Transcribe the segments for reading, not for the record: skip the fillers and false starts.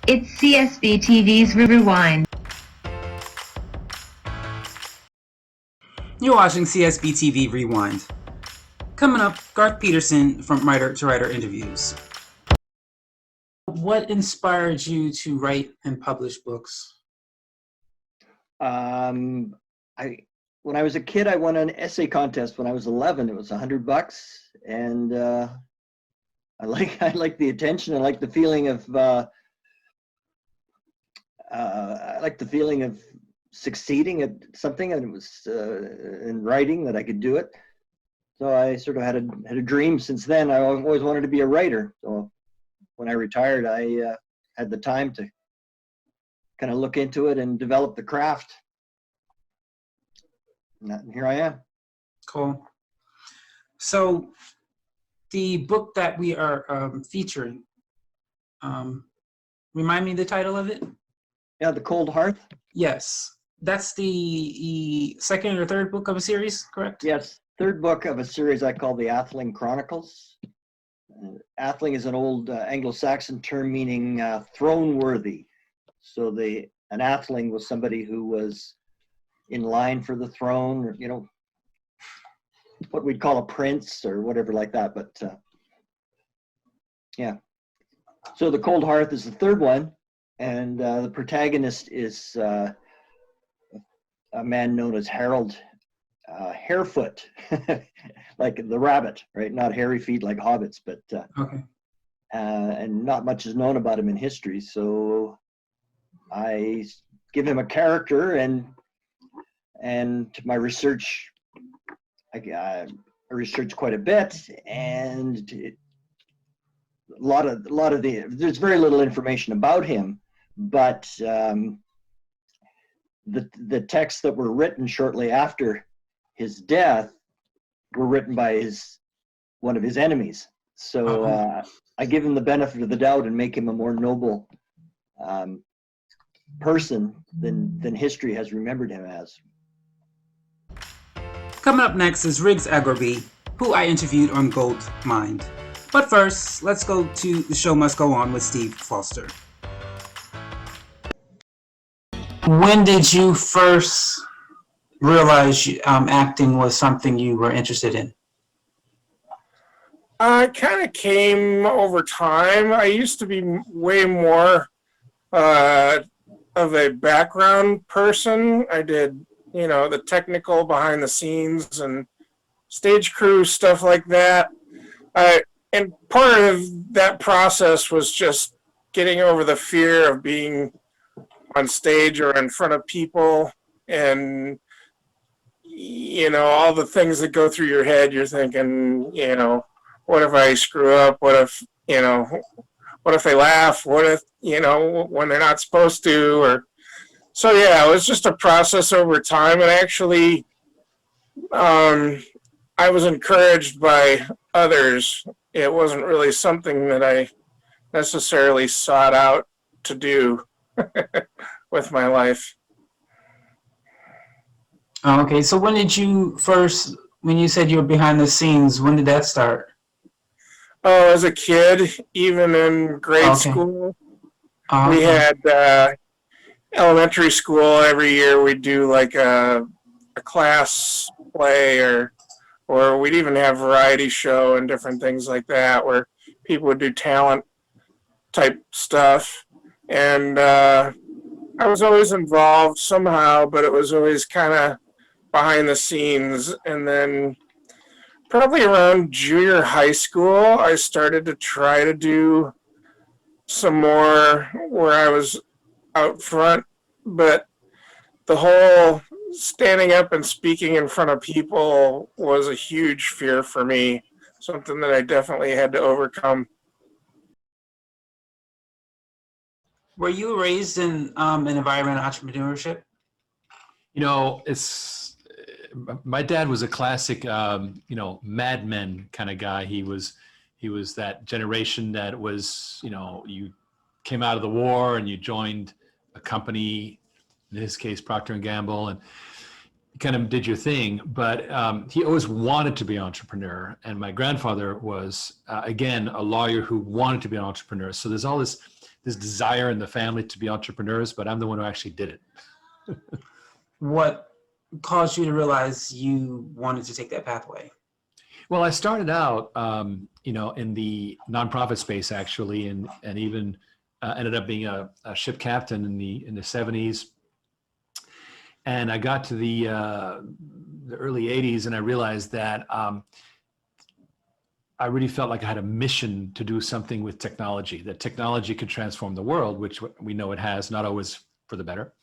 It's CSB TV's Rewind. You're watching CSB TV Rewind. Coming up, Garth Pettersen from Writer to Writer interviews. What inspired you to write and publish books? When I was a kid, I won an essay contest when I was 11. It was $100, and I like the attention. I like the feeling of succeeding at something, and it was in writing that I could do it. So I sort of had a dream since then. I always wanted to be a writer. So when I retired, I had the time to kind of look into it and develop the craft. And here I am. Cool. So the book that we are featuring, remind me the title of it? Yeah, The Cold Hearth? Yes. That's the second or third book of a series, correct? Yes, third book of a series I call the Atheling Chronicles. Atheling is an old Anglo-Saxon term meaning throne-worthy. So an atheling was somebody who was in line for the throne, or, you know, what we'd call a prince or whatever like that. But yeah. So The Cold Hearth is the third one, and the protagonist is a man known as Harold Harefoot, like the rabbit, right? Not hairy feet like hobbits, but Okay. And not much is known about him in history. So I give him a character, and my research, I researched quite a bit, and there's very little information about him, but the texts that were written shortly after his death were written by one of his enemies. So I give him the benefit of the doubt and make him a more noble person than history has remembered him as. Coming up next is Riggs Eckelberry, who I interviewed on Gold Mind. But first, let's go to The Show Must Go On with Steve Foster. When did you first realize acting was something you were interested in? It kind of came over time. I used to be way more of a background person. I did, the technical behind the scenes and stage crew stuff like that. And part of that process was just getting over the fear of being on stage or in front of people, and all the things that go through your head. You're thinking, what if I screw up? What if they laugh? What if, when they're not supposed to? So yeah, it was just a process over time. And actually, I was encouraged by others. It wasn't really something that I necessarily sought out to do with my life. Okay, so when did you when you said you were behind the scenes, when did that start? Oh, as a kid, even in grade school, we had elementary school. Every year we'd do like a class play, or we'd even have variety show and different things like that, where people would do talent type stuff. And I was always involved somehow, but it was always kind of behind the scenes. And then probably around junior high school, I started to try to do some more where I was out front, but the whole standing up and speaking in front of people was a huge fear for me, something that I definitely had to overcome. Were you raised in an environment of entrepreneurship? My dad was a classic, Mad Men kind of guy. He was that generation that was, you came out of the war and you joined a company, in his case Procter & Gamble, and kind of did your thing, but he always wanted to be an entrepreneur. And my grandfather was, again, a lawyer who wanted to be an entrepreneur. So there's all this desire in the family to be entrepreneurs, but I'm the one who actually did it. What caused you to realize you wanted to take that pathway? Well, I started out, in the nonprofit space actually, and even ended up being a ship captain in the 70s. And I got to the early 80s, and I realized that I really felt like I had a mission to do something with technology, that technology could transform the world, which we know it has, not always for the better.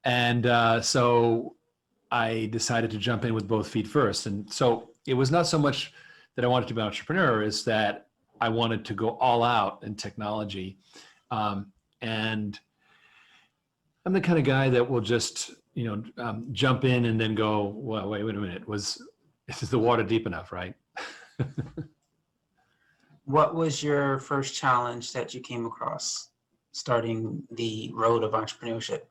And so I decided to jump in with both feet first. And so it was not so much that I wanted to be an entrepreneur, is that I wanted to go all out in technology. And I'm the kind of guy that will just, jump in and then go, well, wait a minute, is the water deep enough, right? What was your first challenge that you came across starting the road of entrepreneurship?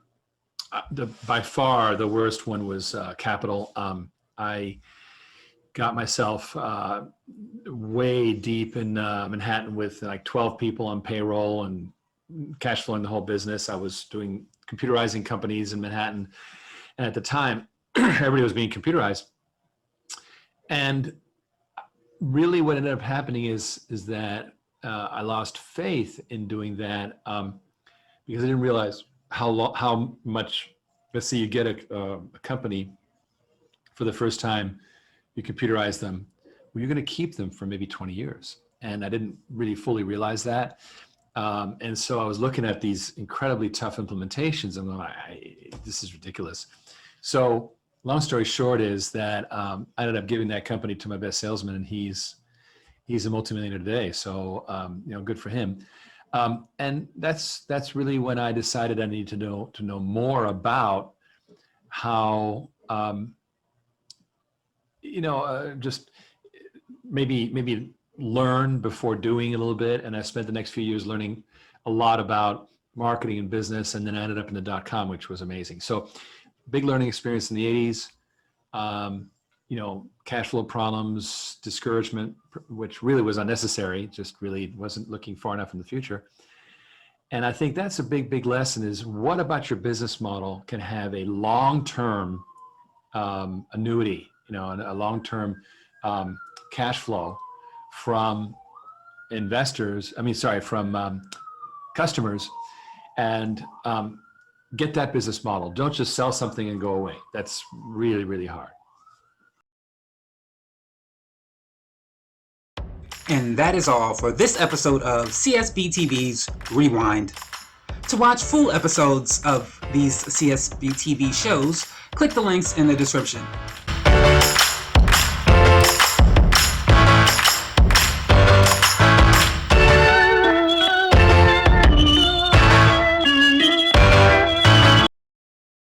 By far, the worst one was capital. I got myself way deep in Manhattan with like 12 people on payroll and cash flowing the whole business. I was doing computerizing companies in Manhattan. And at the time, everybody was being computerized. And really what ended up happening is that I lost faith in doing that because I didn't realize how much, let's say you get a company for the first time, you computerize them, well, you're going to keep them for maybe 20 years. And I didn't really fully realize that. And so I was looking at these incredibly tough implementations and going, this is ridiculous. So long story short is that I ended up giving that company to my best salesman, and he's a multimillionaire today. So, good for him. And that's really when I decided I needed to know more about how, just maybe learn before doing a little bit. And I spent the next few years learning a lot about marketing and business. And then I ended up in the .com, which was amazing. So big learning experience in the 80s, cash flow problems, discouragement, which really was unnecessary, just really wasn't looking far enough in the future. And I think that's a big lesson is what about your business model can have a long-term annuity, a long-term cash flow from customers, and get that business model. Don't just sell something and go away. That's really, really hard. And that is all for this episode of CSB TV's Rewind. To watch full episodes of these CSB TV shows, click the links in the description.